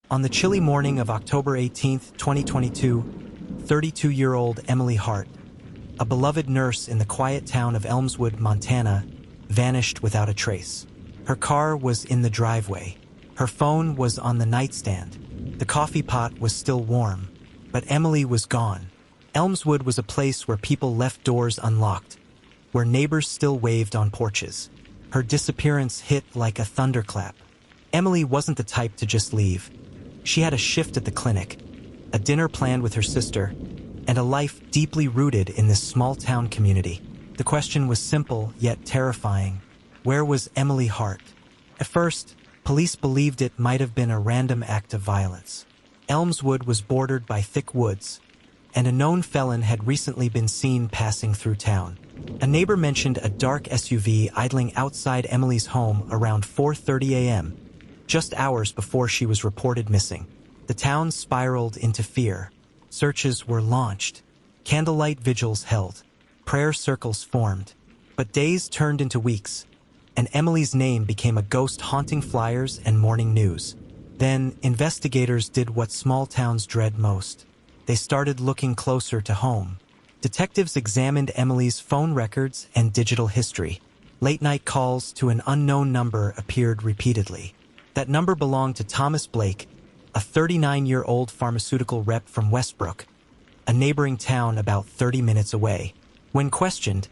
On the chilly morning of October 18, 2022, 32-year-old Emily Hart, a beloved nurse in the quiet town of Elmswood, Montana, vanished without a trace. Her car was in the driveway. Her phone was on the nightstand. The coffee pot was still warm, but Emily was gone. Elmswood was a place where people left doors unlocked, where neighbors still waved on porches. Her disappearance hit like a thunderclap. Emily wasn't the type to just leave. She had a shift at the clinic, a dinner planned with her sister, and a life deeply rooted in this small-town community. The question was simple yet terrifying. Where was Emily Hart? At first, police believed it might have been a random act of violence. Elmswood was bordered by thick woods, and a known felon had recently been seen passing through town. A neighbor mentioned a dark SUV idling outside Emily's home around 4:30 a.m., just hours before she was reported missing. The town spiraled into fear. Searches were launched. Candlelight vigils held. Prayer circles formed. But days turned into weeks, and Emily's name became a ghost haunting flyers and morning news. Then, investigators did what small towns dread most. They started looking closer to home. Detectives examined Emily's phone records and digital history. Late-night calls to an unknown number appeared repeatedly. That number belonged to Thomas Blake, a 39-year-old pharmaceutical rep from Westbrook, a neighboring town about 30 minutes away. When questioned,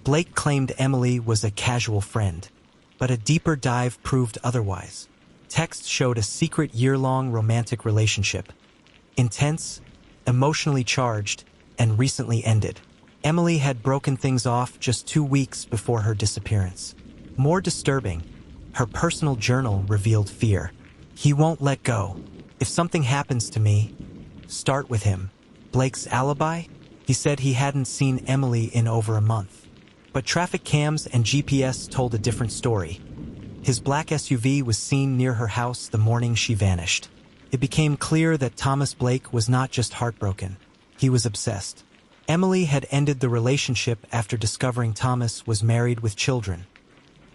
Blake claimed Emily was a casual friend, but a deeper dive proved otherwise. Texts showed a secret year-long romantic relationship, intense, emotionally charged, and recently ended. Emily had broken things off just 2 weeks before her disappearance. More disturbing, her personal journal revealed fear. He won't let go. If something happens to me, start with him. Blake's alibi? He said he hadn't seen Emily in over a month. But traffic cams and GPS told a different story. His black SUV was seen near her house the morning she vanished. It became clear that Thomas Blake was not just heartbroken. He was obsessed. Emily had ended the relationship after discovering Thomas was married with children,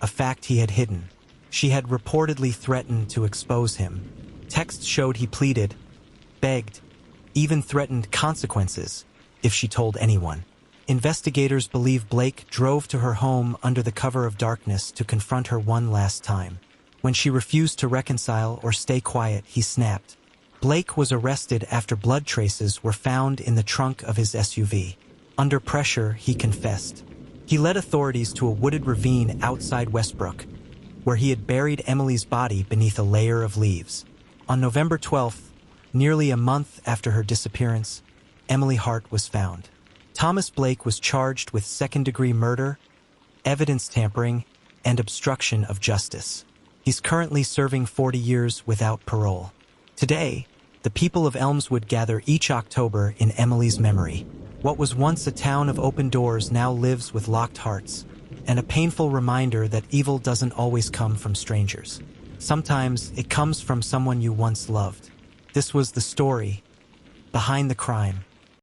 a fact he had hidden. She had reportedly threatened to expose him. Texts showed he pleaded, begged, even threatened consequences if she told anyone. Investigators believe Blake drove to her home under the cover of darkness to confront her one last time. When she refused to reconcile or stay quiet, he snapped. Blake was arrested after blood traces were found in the trunk of his SUV. Under pressure, he confessed. He led authorities to a wooded ravine outside Westbrook, where he had buried Emily's body beneath a layer of leaves. On November 12th, nearly a month after her disappearance, Emily Hart was found. Thomas Blake was charged with second-degree murder, evidence tampering, and obstruction of justice. He's currently serving 40 years without parole. Today, the people of Elmswood gather each October in Emily's memory. What was once a town of open doors now lives with locked hearts, and a painful reminder that evil doesn't always come from strangers. Sometimes it comes from someone you once loved. This was the story behind the crime.